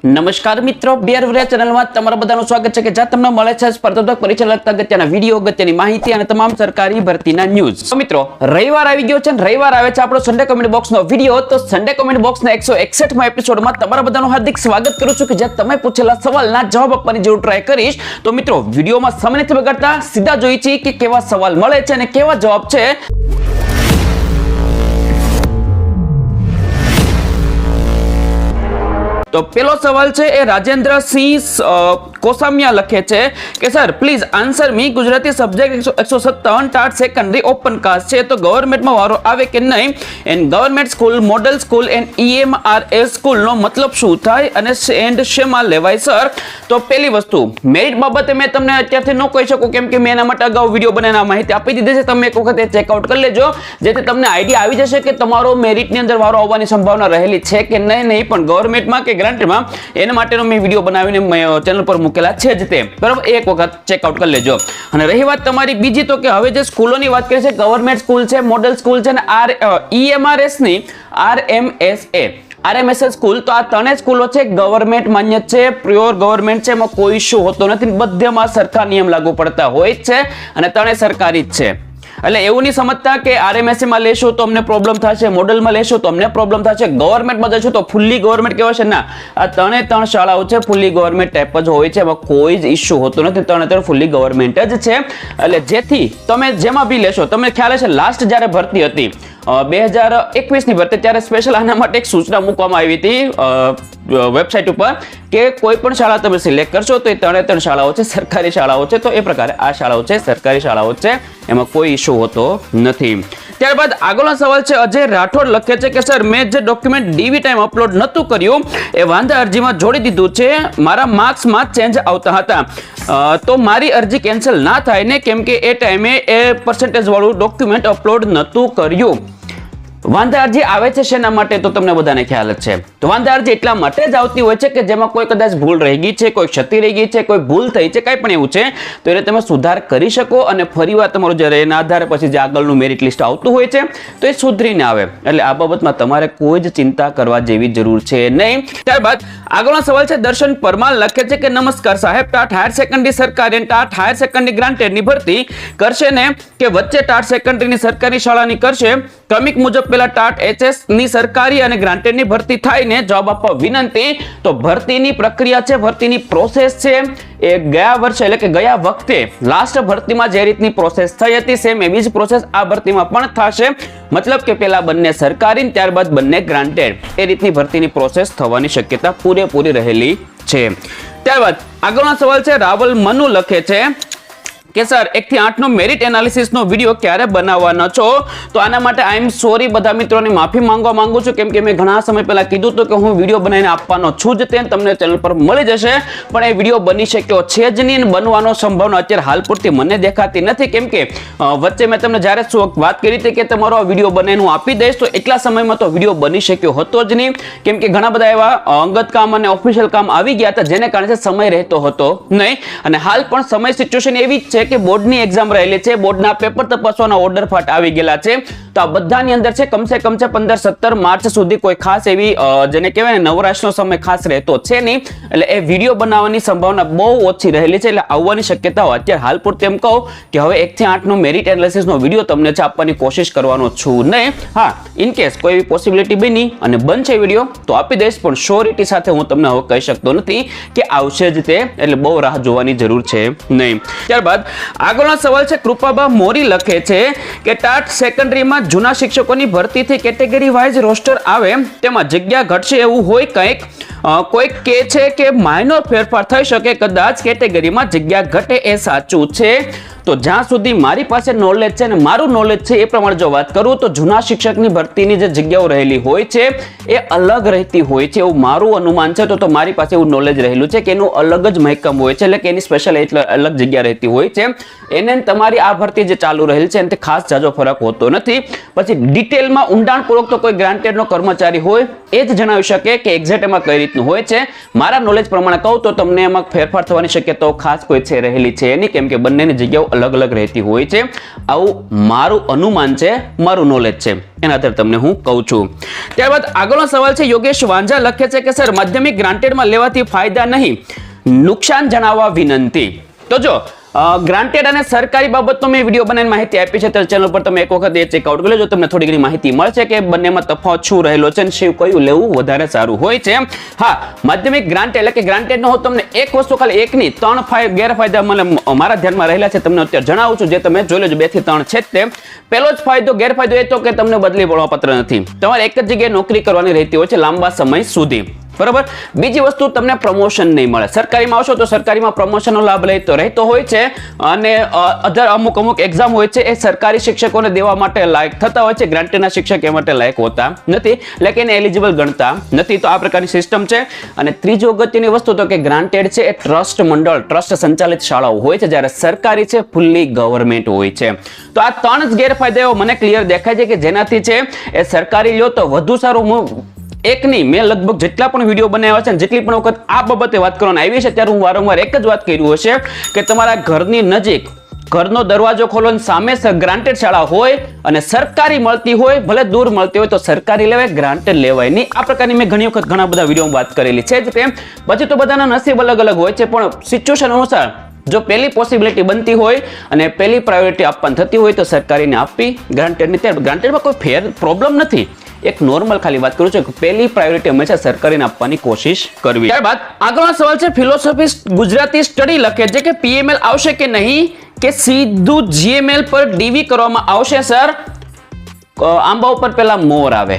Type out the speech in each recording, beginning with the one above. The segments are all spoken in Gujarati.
નમસ્કાર મિત્રો, BRVR ચેનલમાં તમારા બધાનું સ્વાગત છે કે જ્યાં તમને મળે છે સ્પર્ધાત્મક પરીક્ષા લગતા અગત્યના વિડીયો, અગત્યની માહિતી અને તમામ સરકારી ભરતીના ન્યૂઝ. તો મિત્રો, રવિવાર આવી ગયો છે અને રવિવાર આવે છે આપણો સન્ડે કોમેન્ટ બોક્સનો વિડીયો. તો સન્ડે કોમેન્ટ બોક્સના 161માં એપિસોડમાં તમારા બધાનું હાર્દિક સ્વાગત કરું છું કે જ્યાં તમે પૂછેલા સવાલના જવાબ આપવાની જરૂર ટ્રાય કરીશ. તો મિત્રો, વિડીયોમાં સમય નથી બગાડતા, સીધા જોઈએ છીએ કે કેવા સવાલ મળે છે અને કેવા જવાબ છે. તો પેલો સવાલ છે એ રાજેન્દ્રસિંહ કોસામિયા લખે છે કે sir please answer me, Gujarati subject 157 TAT secondary open caste છે તો ગવર્મેન્ટમાં વારો આવે કે નહીં, and government school, model school and EMRS સ્કૂલનો મતલબ શું થાય અને એન્ડ શેમાં લેવાય સર. તો પહેલી વસ્તુ, મેરિટ બાબતે મેં તમને અત્યારથી ન કહી શકું કેમ કે મેં એના માટે અગાઉ વિડીયો બનાવીને માહિતી આપી દીધી છે. તમે એક વખત એ ચેકઆઉટ કરી લેજો જેથી તમને આઈડિયા આવી જશે કે તમારો મેરિટની અંદર વારો આવવાની સંભાવના રહેલી છે કે નહીં. પણ ગવર્મેન્ટમાં કે ગ્રાન્ટમાં એના માટેનો મેં વિડીયો બનાવીને ચેનલ પર મૂકેલા છે જ તે, બરાબર, એક વખત ચેકઆઉટ કરી લેજો. અને રહી વાત તમારી બીજી, તો કે હવે જે સ્કૂલોની વાત કરી છે, ગવર્મેન્ટ સ્કૂલ છે, મોડલ સ્કૂલ છે અને EMRS ની RMSA સ્કૂલ, તો આ ત્રણેય સ્કૂલો છે ગવર્મેન્ટ માન્ય છે, પ્યોર ગવર્મેન્ટ છે, એમાં કોઈ ઇશ્યુ હોતો નથી. બધેમાં સરકાર નિયમ લાગુ પડતા હોય જ છે અને ત્રણેય સરકારી જ છે. એટલે એવું નહીં સમજતા કે RMSA માં લેશો તો અમને પ્રોબ્લેમ થશે, મોડલમાં લેશો તો અમને પ્રોબ્લેમ થશે, ગવર્મેન્ટમાં જશો તો ફૂલ્લી ગવર્મેન્ટ કહેવાશે. ના, આ ત્રણ શાળાઓ છે ફૂલ્લી ગવર્મેન્ટ ટાઈપ જ હોય છે, એમાં કોઈ જ ઇશ્યુ હોતો નથી. ત્રણ ફૂલ્લી ગવર્મેન્ટ જ છે. એટલે જેથી તમે જેમાં બી લેશો, તમને ખ્યાલ હશે લાસ્ટ જ્યારે ભરતી હતી 2021 ની ભરતી, ત્યારે સ્પેશિયલ આના માટે એક સૂચના મૂકવામાં આવી હતી વેબસાઇટ ઉપર કે કોઈ પણ શાળા તમે સિલેક્ટ કરશો તો એ ત્રણ શાળાઓ છે સરકારી શાળાઓ છે. તો એ પ્રકારે આ શાળાઓ છે સરકારી શાળાઓ છે, એમાં કોઈ ઇશ્યુ હોતો નથી. ત્યારબાદ આગળનો સવાલ છે અજય રાઠોડ લખે છે કે સર મેં જે ડોક્યુમેન્ટ DV ટાઈમ અપલોડ નહોતું કર્યું એ વાંધા અરજીમાં જોડી દીધું છે, મારા માર્ક્સમાં ચેન્જ આવતા હતા, તો મારી અરજી કેન્સલ ના થાય ને, કેમ કે એ ટાઈમે એ પર્સન્ટેજ વાળું ડોક્યુમેન્ટ અપલોડ નહોતું કર્યું. વાંધા અરજી આવે છે શેના માટે, તો તમને બધાને ખ્યાલ જ છે. તો વાંધા અરજી એટલા માટે જ આવતી હોય છે કે જેમાં કોઈ કદાચ ભૂલ રહી ગઈ છે, કોઈ ક્ષતિ રહી ગઈ છે, કોઈ ભૂલ થઈ છે, કાંઈ પણ એવું છે તો એને તમે સુધાર કરી શકો અને ફરીવાર તમારું જ્યારે એના આધારે પછી જે આગળનું મેરિટ લિસ્ટ આવતું હોય છે તો એ સુધરીને આવે. એટલે આ બાબતમાં તમારે કોઈ જ ચિંતા કરવા જેવી જરૂર છે નહીં. ત્યારબાદ આગળનો સવાલ છે દર્શન પરમાર લખે છે કે નમસ્કાર સાહેબ, ટાટ હાયર સેકન્ડરી સરકારી અને ટાટ હાયર સેકન્ડરી ગ્રાન્ટેડની ભરતી કરશે ને કે વચ્ચે ટાટ સેકન્ડરીની સરકારી શાળાની કરશે? ક્રમિક મુજબ પેલા ટાટ HS ની સરકારી અને ગ્રાન્ટેડની ભરતી થાય ને? જવાબ આપવા વિનંતી. તો ભરતીની પ્રક્રિયા છે, ભરતીની પ્રોસેસ છે એ ગયા વર્ષે એટલે કે ગયા વખતે લાસ્ટ ભરતીમાં જે રીતની પ્રોસેસ થઈ હતી સેમ એવી જ પ્રોસેસ આ ભરતીમાં પણ થશે. મતલબ કે પેલા બંને સરકારી ત્યારબાદ બંને ગ્રાન્ટેડ, એ રીતની ભરતીની પ્રોસેસ થવાની શક્યતા પૂરેપૂરી રહેલી છે. ત્યારબાદ આગળનો સવાલ છે રાવલ મનુ લખે છે કે સર 1 થી 8 નો મેરિટ એનાલિસિસ નો વિડીયો ક્યારે બનાવવાનો છો? તો આના માટે આઈ એમ સોરી, બધા મિત્રોની માફી માંગવા માંગુ છું કેમ કે મેં ઘણા સમય પહેલા કીધું હતું કે હું વિડીયો બનાવીને આપવાનો છું જ, તે તમને ચેનલ પર મળી જશે, પણ એ વિડીયો બની શક્યો છે જ નહીં. બનવાનો સંભાવના અત્યારે હાલ પૂરતી મને દેખાતી નથી કેમ કે વચ્ચે મેં તમને જ્યારે વાત કરી હતી કે તમારો આ વિડીયો બનાવીને હું આપી દઈશ, તો એટલા સમયમાં તો વિડીયો બની શક્યો હતો જ નહીં કેમ કે ઘણા બધા એવા અંગત કામ અને ઓફિશિયલ કામ આવી ગયા હતા જેને કારણે સમય રહેતો હતો નહીં. અને હાલ પણ સમય સિચ્યુએશન એવી જ છે કે બોર્ડની એક્ઝામ રહેલી છે, બોર્ડના પેપર તપાસવાના ઓર્ડર ફાટ આવી ગયેલા છે, તો આ બધાની અંદર છે કમસે કમ 15-17 માર્ચ સુધી કોઈ ખાસ એવી જેને કહેવાય ને નવરાશનો સમય ખાસ રહેતો છે નહીં. એટલે એ વિડીયો બનાવવાની સંભાવના બહુ ઓછી રહેલી છે. એટલે આવવાની શક્યતાઓ અત્યારે હાલ પૂરતી એમ કહું કે હવે 1 થી 8 નો મેરિટ એનાલિસિસનો વિડીયો તમને છે આપવાની કોશિશ કરવાનો છું નહીં. હા, ઇન કેસ કોઈ એવી પોસિબિલિટી બની અને બનશે વિડીયો તો આપી દઈશ, પણ શ્યોરિટી સાથે હું તમને હવે કહી શકતો નથી કે આવશે જ તે, એટલે બહુ રાહ જોવાની જરૂર છે નહીં. ત્યારબાદ આગળનો સવાલ છે કૃપાબા મોરી લખે છે કે ટાટ સેકન્ડરીમાં જૂના શિક્ષકોની ભરતીથી કેટેગરી વાઇઝ રોસ્ટર આવે તેમાં જગ્યા ઘટશે એવું હોય કંઈક? કોઈક કહે છે કે માઇનોર ફેરફાર થઈ શકે, કદાચ કેટેગરીમાં જગ્યા ઘટે, એ સાચું છે? તો જ્યાં સુધી મારી પાસે નોલેજ છે ને મારું નોલેજ છે એ પ્રમાણે જો વાત કરું તો જૂના શિક્ષકની ભરતીની જે જગ્યાઓ રહેલી હોય છે એ અલગ રહેતી હોય છે એવું મારું અનુમાન છે. તો મારી પાસે એવું નોલેજ રહેલું છે કે એનું અલગ જ મહેકમ હોય છે, એટલે કે એની સ્પેશિયલ એટલે અલગ જગ્યા રહેતી હોય છે. એને તમારી આ ભરતી જે ચાલુ રહેલ છે એનાથી ખાસ જાજો ફરક હોતો નથી. પછી ડિટેલમાં ઊંડાણપૂર્વક તો કોઈ ગ્રાન્ટેડનો કર્મચારી હોય એ જ જણાવી શકે કે એક્ઝેક્ટ એમાં કઈ રીતનું હોય છે. મારા નોલેજ પ્રમાણે કહું તો તમને એમાં ફેરફાર થવાની શક્યતાઓ ખાસ કોઈ છે રહેલી છે નહીં કેમ કે બંનેની જગ્યાઓ અલગ અલગ રહેતી હોય છે. આવું મારું અનુમાન છે, મારું નોલેજ છે, એના આધારે તમને હું કહું છું. ત્યારબાદ આગળનો સવાલ છે, યોગેશ વાંઝા લખે છે કે સર માધ્યમિક ગ્રાન્ટેડમાં લેવાથી ફાયદા નહીં, નુકસાન જણાવવા વિનંતી. તો જો ગ્રાન્ટેડ અને સરકારી બાબતનો મેં વિડીયો બનાવીને માહિતી આપી છે, તો ચેનલ પર તમે એક વખત એ ચેકઆઉટ કરી લેજો, તમને થોડી ઘણી માહિતી મળશે કે બંનેમાં તફાવત શું રહેલો છે અને શું કયું લેવું વધારે સારું હોય છે. હા, માધ્યમિક ગ્રાન્ટ એટલે કે ગ્રાન્ટેડ નો હું તમને એક વસ્તુ ખાલી એકની 3 ગેરફાયદા મને મારા ધ્યાનમાં રહેલા છે, તમને અત્યારે જણાવું છું, જે તમે જોઈ લેજો. 2 થી 3 છે તે. પહેલો જ ગેરફાયદો એ તો કે તમને બદલી પ્રમાણપત્ર નથી, તમારે એક જ જગ્યાએ નોકરી કરવાની રહેતી હોય છે લાંબા સમય સુધી, બરાબર. બીજી વસ્તુ, તમને પ્રમોશન નહીં મળે. સરકારીમાં આવશો તો સરકારીમાં પ્રમોશનનો લાભ લેતો રહેતો હોય છે, અને અમુક એક્ઝામ હોય છે એ સરકારી શિક્ષકોને દેવા માટે લાયક થતા હોય છે, ગ્રાન્ટેડના શિક્ષક એ માટે લાયક હોતા નથી, એટલે કે એને એલિજિબલ ગણતા નથી. તો આ પ્રકારની સિસ્ટમ છે. અને ત્રીજો અગત્યની વસ્તુ તો કે ગ્રાન્ટેડ છે એ ટ્રસ્ટ મંડળ, ટ્રસ્ટ સંચાલિત શાળાઓ હોય છે, જ્યારે સરકારી છે ફૂલ્લી ગવર્મેન્ટ હોય છે. તો આ 3 જ ગેરફાયદાઓ મને ક્લિયર દેખાય છે કે જેનાથી છે એ સરકારી લ્યો તો વધુ સારું. એકની મેં લગભગ જેટલા પણ વિડીયો બનાવ્યા છે, જેટલી પણ વખત આ બાબતે વાત કરવાની આવી છે, ત્યારે હું વારંવાર એક જ વાત કર્યું હશે કે તમારા ઘરની નજીક ઘરનો દરવાજો ખોલો સામે ગ્રાન્ટેડ શાળા હોય અને સરકારી મળતી હોય, ભલે દૂર મળતી હોય, તો સરકારી લેવાય, ગ્રાન્ટેડ લેવાય નહીં. આ પ્રકારની મેં ઘણી વખત ઘણા બધા વિડીયો વાત કરેલી છે જ તેમ. પછી તો બધાના નસીબ અલગ અલગ હોય છે, પણ સિચ્યુએશન અનુસાર જો પહેલી પોસિબિલિટી બનતી હોય અને પહેલી પ્રાયોરિટી આપવાની થતી હોય તો સરકારીને આપવી, ગ્રાન્ટેડની. ત્યારે ગ્રાન્ટેડમાં કોઈ પ્રોબ્લેમ નથી, એક નોર્મલ ખાલી વાત કરું છું કે પહેલી પ્રાયોરિટી હંમેશા સરકારીને આપવાની કોશિશ કરવી. ત્યારબાદ આગળનો સવાલ છે, ફિલોસોફી ગુજરાતી સ્ટડી લખે છે કે પીએમએલ આવશે કે નહીં, કે સીધું જીએમએલ પર ડીવી કરવામાં આવશે. સર, આંબા ઉપર પેલા મોર આવે,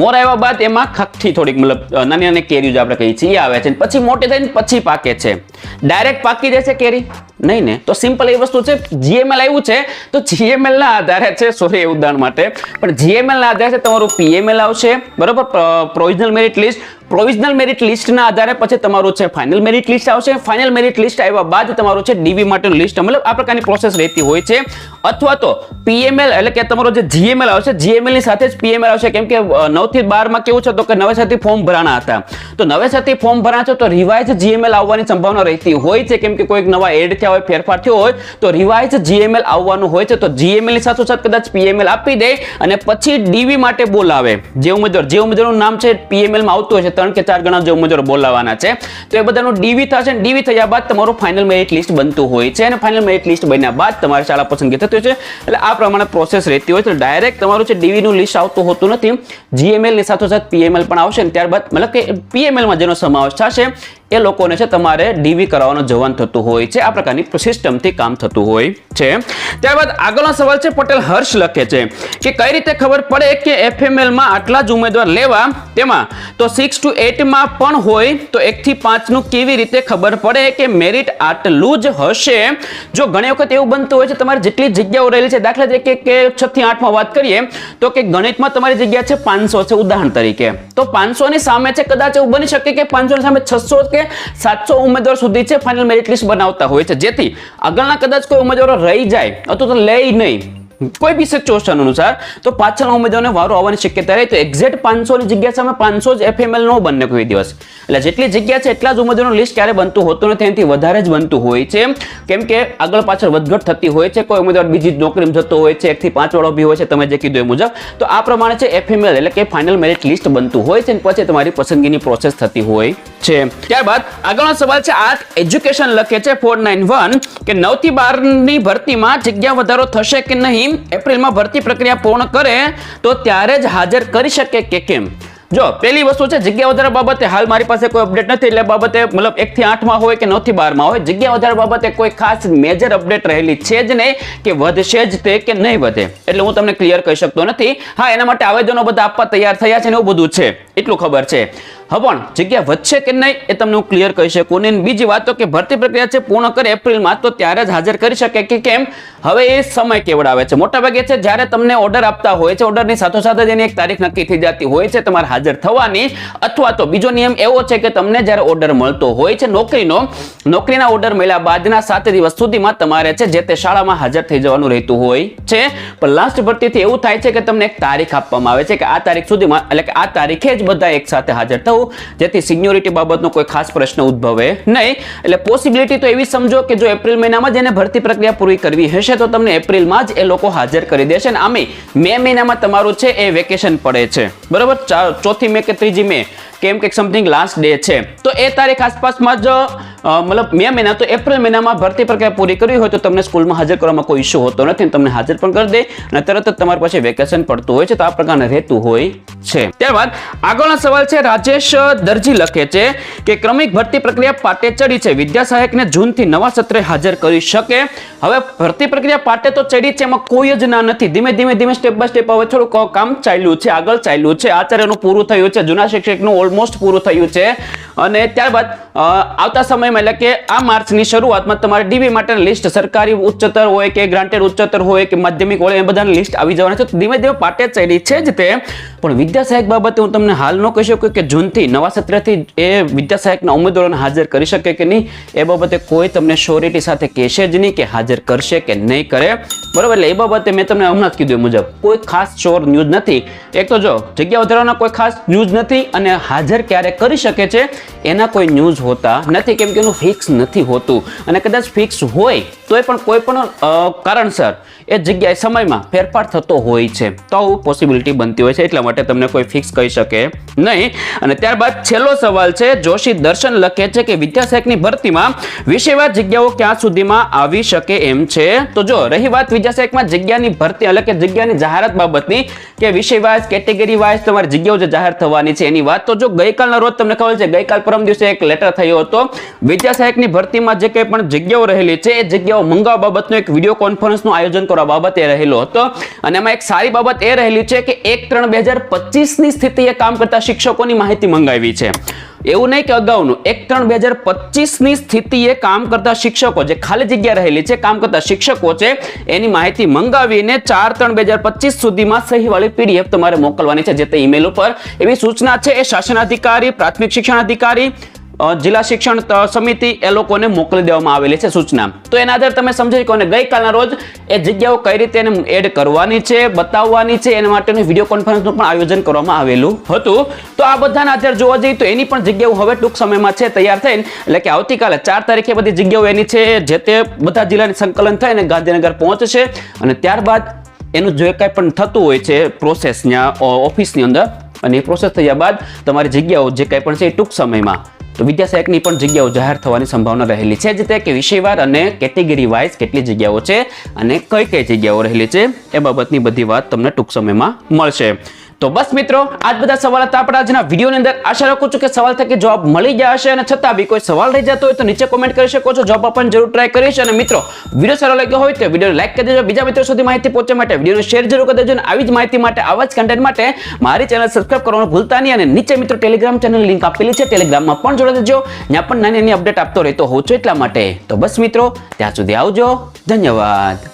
મોર આવ્યા બાદ એમાં ખખઠી થોડીક મતલબ નાની નાની કેરીઓ આપણે કહીએ છીએ આવે છે, પછી મોટી થઈને પછી પાકે છે. ડાયરેક્ટ પાકી જશે કેરી? નહીં ને. તો સિમ્પલ એ વસ્તુ છે, જીએમએલ આવ્યું છે તો જીએમએલ ના આધારે છે, સોરી એ ઉદાહરણ માટે, પણ જીએમએલ ના આધારે છે તમારું પીએમએલ આવશે, બરોબર, provisional merit list. Provisional merit લિસ્ટના આધારે પછી તમારું છે ફાઇનલ મેરિટ લિસ્ટ આવશે. ફાઇનલ મેરિટ લિસ્ટ આવ્યા બાદ તમારું છે ડીવી માટેનું લિસ્ટ, મતલબ આ પ્રકારની પ્રોસેસ રહેતી હોય છે. અથવા તો પીએમએલ એટલે કે તમારો જે જીએમએલ આવશે, જીએમએલ ની સાથે જ પીએમએલ આવશે, કેમ કે 9 થી 12 માં કેવું છે તો કે નવેસરથી ફોર્મ ભરાણા હતા, તો નવેસરથી ફોર્મ ભરાણા છે તો રિવાઇઝ જીએમએલ આવવાની સંભાવના રહેતી હોય છે, કેમ કે કોઈક નવા એડ થયા હોય, ફેરફાર થયો હોય, તો રિવાઇઝ જીએમએલ આવવાનું હોય છે. તો જીએમએલ ની સાથોસાથ કદાચ પીએમએલ આપી દે અને પછી ડીવી માટે બોલાવે. જે ઉમેદવારનું નામ છે પીએમએલ માં આવતું હોય છે, 3 કે 4 ગણા જે ઉમેદવારો બોલાવાના છે, તો એ બધાનું ડીવી થશે. ડીવી થયા બાદ તમારું ફાઇનલ મેરિટ લિસ્ટ બનતું હોય છે, અને ફાઇનલ મેરિટ લિસ્ટ બન્યા બાદ તમારી શાળા પસંદગી થતી હોય છે. એટલે આ પ્રમાણે પ્રોસેસ રહેતી હોય છે. ડાયરેક્ટ તમારું છે ડીવી નું લિસ્ટ આવતું હોતું નથી, જીએમએલ ની સાથોસાથ પીએમએલ પણ આવશે, અને ત્યારબાદ મતલબ કે પીએમએલ માં જેનો સમાવેશ થશે એ લોકોને છે તમારે ડીવી કરાવવાનું જવાનું થતું હોય છે. આ પ્રકારની સિસ્ટમથી કામ થતું હોય છે. ત્યારબાદ આગળનો સવાલ છે, પટેલ હર્ષ લખે છે કે કઈ રીતે ખબર પડે કે એફએમએલ માં આટલા જ ઉમેદવાર લેવા, તેમાં તો 6 to 8 માં પણ હોય, તો 1 થી 5 નું કેવી રીતે ખબર પડે કે મેરિટ આટલું જ હશે? જો ઘણી વખત એવું બનતું હોય છે, તમારી જેટલી જગ્યાઓ રહેલી છે, દાખલા તરીકે કે 6 થી 8 માં વાત કરીએ તો કે ગણિતમાં તમારી જગ્યા છે 500 છે ઉદાહરણ તરીકે, તો 500 ની સામે છે કદાચ એવું બની શકે કે 500 ની સામે 600 કે 700 ઉમેદવાર સુધી છે ફાઇનલ મેરિટ લિસ્ટ બનાવતા હોય છે, જેથી આગળના કદાચ કોઈ ઉમેદવારો રહી જાય અથવા તો લે નહીં કોઈ બી સિચ્યુએશન અનુસાર, તો પાછળના ઉમેદવારને વારો આવવાની શક્યતા રહે. તો એક્ઝેક્ટ 500 ની જગ્યા સામે 500 જ એફએમએલ નો બને કોઈ દિવસ. એટલે જેટલી જગ્યા છે એટલા જ ઉમેદવારોનું લિસ્ટ ક્યારે બનતું હોતું નથી, એનાથી વધારે જ બનતું હોય છે, કેમ કે આગળ પાછળ વધઘટ થતી હોય છે. કોઈ ઉમેદવાર બીજી નોકરીમાં જતો હોય છે, 1 થી 5 વાળો બી હોય છે, તમે જે કીધું એ મુજબ. તો આ પ્રમાણે છે એફએમએલ એટલે કે ફાઇનલ મેરિટ લિસ્ટ બનતું હોય છે, અને પછી તમારી પસંદગીની પ્રોસેસ થતી હોય છે. ત્યારબાદ આગળનો સવાલ છે, આ એજ્યુકેશન લખે છે 491 કે 9 થી 12 ની ભરતીમાં જગ્યા વધારો થશે કે નહીં, એપ્રિલમાં ભરતી પ્રક્રિયા પૂર્ણ કરે તો ત્યારે જ હાજર કરી શકે કે કેમ? જો પહેલી વસ્તુ છે, જગ્યા વધારા બાબતે હાલ મારી પાસે કોઈ અપડેટ નથી, એટલે બાબતે મતલબ 1 થી 8 માં હોય કે 9 થી 12 માં હોય, જગ્યા વધારા બાબતે કોઈ ખાસ મેજર અપડેટ રહેલી છે જ નહીં કે વધશે જ તે કે નહીં વધે, એટલે હું તમને ક્લિયર કહી શકતો નથી. હા, એના માટે આવેદનો બધા આપવા તૈયાર થયા છે ને એવું બધું છે, એટલું ખબર છે. પણ જગ્યા વધશે કે નહીં એ તમને હું ક્લિયર કહી શકું નહીં. બીજી વાત તો કે ભરતી પ્રક્રિયા છે પૂર્ણ કરે એપ્રિલમાં, તો ત્યારે જ હાજર કરી શકે કે કેમ? હવે એ સમય કેવડાવે છે. મોટાભાગે છે જ્યારે તમને ઓર્ડર આપતા હોય છે, ઓર્ડરની સાથોસાથ જ એની એક તારીખ નક્કી થઈ જતી હોય છે તમારે હાજર થવાની. અથવા તો બીજો નિયમ એવો છે કે તમને જ્યારે ઓર્ડર મળતો હોય છે નોકરીના ઓર્ડર મળ્યા બાદના 7 દિવસ સુધીમાં તમારે છે જે તે શાળામાં હાજર થઈ જવાનું રહેતું હોય છે. પણ લાસ્ટ ભરતીથી એવું થાય છે કે તમને એક તારીખ આપવામાં આવે છે કે આ તારીખ સુધીમાં, એટલે કે આ તારીખે જ બધા એક સાથે હાજર થવું રાખવું, જેથી સિનિયોરિટી બાબતનો કોઈ ખાસ પ્રશ્ન ઉદ્ભવે નહીં. એટલે પોસિબિલિટી તો એવી સમજો કે જો એપ્રિલ મહિનામાં જ એને ભરતી પ્રક્રિયા પૂરી કરવી હશે તો તમને એપ્રિલમાં જ એ લોકો હાજર કરી દેશે. અને આમે મે મહિનામાં તમારું છે એ વેકેશન પડે છે, બરોબર, 4 મે કે 3 મે કેમ કે સમથિંગ લાસ્ટ ડે છે, તો એ તારીખ આસપાસમાં જ મતલબ મે મહિના તો એપ્રિલ મહિનામાં ભરતી પ્રક્રિયા પૂરી કરવી હોય તો તમને સ્કૂલમાં હાજર કરવામાં કોઈ ઇશ્યુ હોતો નથી, તમને હાજર પણ કરી દે અને તરત જ તમારી પાસે વેકેશન પડતું હોય છે. તો આ પ્રકારના રહેતું હોય છે. ત્યારબાદ આગળનો સવાલ છે, રાજેશ દરજી લખે છે કે ક્રમિક ભરતી પ્રક્રિયા પાટે ચડી છે, વિદ્યા સહાયકને જૂનથી નવા સત્રે હાજર કરી શકે. હવે ભરતી પ્રક્રિયા પાટે તો ચડી છે, એમાં કોઈ જ ના નથી. ધીમે ધીમે સ્ટેપ બાય સ્ટેપ હવે થોડું કામ ચાલ્યું છે, આગળ ચાલ્યું છે. આચાર્યનું પૂરું થયું છે, જૂના શિક્ષકનું ઓલમોસ્ટ પૂરું થયું છે. અને ત્યારબાદ આવતા સમયમાં એટલે કે આ માર્ચની શરૂઆતમાં તમારે ડીબી માટેનું લિસ્ટ સરકારી ઉચ્ચતર હોય કે ગ્રાન્ટેડ ઉચ્ચતર હોય કે માધ્યમિક હોય એ બધાની લિસ્ટ આવી જવાની છે. ધીમે ધીમે પાટે ચડી છે જ તે, પણ વિદ્યા સહાયક બાબતે હું તમને હાલ ન કહી શકું કે જૂનથી નવા સત્રથી એ વિદ્યા સહાયકના ઉમેદવારોને હાજર કરી શકે કે નહીં. એ બાબતે કોઈ તમને શ્યોરિટી સાથે કહેશે જ નહીં કે હાજર કરશે કે નહીં કરે, બરોબર. એટલે એ બાબતે મેં તમને હમણાં જ કીધું મુજબ કોઈ ખાસ શ્યોર ન્યૂઝ નથી. એક તો જો જગ્યા વધારવાના કોઈ ખાસ ન્યૂઝ નથી અને હાજર ક્યારે કરી શકે છે એના કોઈ ન્યૂઝ હોતા નથી, કેમ કે એનું ફિક્સ નથી હોતું. અને કદાચ ફિક્સ હોય તો એ પણ કોઈ પણ કારણસર એ જગ્યાએ સમયમાં ફેરફાર થતો હોય છે, તો આવું પોસિબિલિટી બનતી હોય છે. એટલા માટે તમને કોઈ ફિક્સ કહી શકે નહીં. અને ત્યારબાદ છેલ્લો સવાલ છે, જોશી દર્શન લખે છે કે વિદ્યા સહાયકની ભરતીમાં વિષયવાર જગ્યાઓ ક્યાં સુધીમાં આવી શકે એમ છે. તો જો રહી વાત વિદ્યા સહાયકમાં જગ્યાની ભરતી એટલે કે જગ્યાની જાહેરાત બાબતની કે વિષય વાઇઝ કેટેગરી વાઇઝ તમારી જગ્યાઓ જે જાહેર થવાની છે એની વાત, તો જો ગઈકાલના રોજ તમને ખબર છે ગઈકાલ પરમ દિવસે એક લેટર થયો હતો વિદ્યા સહાયકની ભરતીમાં જે કંઈ પણ જગ્યાઓ રહેલી છે એ જગ્યાઓ મંગાવવા બાબતનો એક વિડીયો કોન્ફરન્સનું આયોજન કરવા બાબતે રહેલો હતો. અને એમાં એક સારી બાબત એ રહેલી છે કે 1/3/2025 ની સ્થિતિએ કામ કરતા શિક્ષકોની માહિતી મંગાવી છે. એવું નહીં કે અગાઉનું 1/3/2025 ની સ્થિતિએ કામ કરતા શિક્ષકો જે ખાલી જગ્યા રહેલી છે કામ કરતા શિક્ષકો છે એની માહિતી મંગાવીને 4/3/2025 સુધીમાં સહીવાળી PDF તમારે મોકલવાની છે જે તે ઈમેલ ઉપર. એવી સૂચના છે એ શાસન અધિકારી, પ્રાથમિક શિક્ષણ અધિકારી, જિલ્લા શિક્ષણ સમિતિ એ લોકોને મોકલી દેવામાં આવેલી છે સૂચના. તો એના આધારે તમે સમજી શકો. ગઈકાલના રોજ એ જગ્યાઓ કઈ રીતે એને એડ કરવાની છે, બતાવવાની છે, એના માટેનું વિડીયો કોન્ફરન્સનું પણ આયોજન કરવામાં આવેલું હતું. તો આ બધાના આધારે જોવા જઈએ તો એની પણ જગ્યાઓ હવે ટૂંક સમયમાં છે તૈયાર થઈને, એટલે કે આવતીકાલે 4 તારીખે બધી જગ્યાઓ એની છે જે તે બધા જિલ્લાની સંકલન થઈને ગાંધીનગર પહોંચશે. અને ત્યારબાદ એનું જે કંઈ પણ થતું હોય છે પ્રોસેસ ત્યાં ઓફિસની અંદર, અને એ પ્રોસેસ થયા બાદ તમારી જગ્યાઓ જે કંઈ પણ છે એ ટૂંક સમયમાં તો વિદ્યા સહાયકની પણ જગ્યાઓ જાહેર થવાની સંભાવના રહેલી છે. જે તે કે વિષયવાર અને કેટેગરી વાઇઝ કેટલી જગ્યાઓ છે અને કઈ જગ્યાઓ રહેલી છે એ બાબતની બધી વાત તમને ટૂંક સમયમાં મળશે. તો બસ મિત્રો, આજ બધા સવાલ હતા આપણા આજના વિડીયોની અંદર. આશા રાખું છું કે સવાલ થકી જવાબ મળી ગયા હશે, અને છતાં બી કોઈ સવાલ રહી જતો હોય તો નીચે કોમેન્ટ કરી શકો છો, જવાબ આપવાની જરૂર ટ્રાય કરીશ. અને મિત્રો વિડીયો સારો લાગ્યો હોય તો વિડીયોને લાઈક કરી દેજો, બીજા મિત્રો સુધી માહિતી પહોંચવા માટે વિડીયોને શેર જરૂર કરી દેજો. અને આવી જ માહિતી માટે, આવા જ કન્ટેન્ટ માટે મારી ચેનલ સબસ્ક્રાઇબ કરવાનું ભૂલતા નહીં. અને નીચે મિત્રો ટેલિગ્રામ ચેનલ લિંક આપેલી છે, ટેલિગ્રામમાં પણ જોડાઈ દેજો, ત્યાં પણ નાની નાની અપડેટ આપતો રહેતો હોઉં છું એટલા માટે. તો બસ મિત્રો, ત્યાં સુધી આવજો, ધન્યવાદ.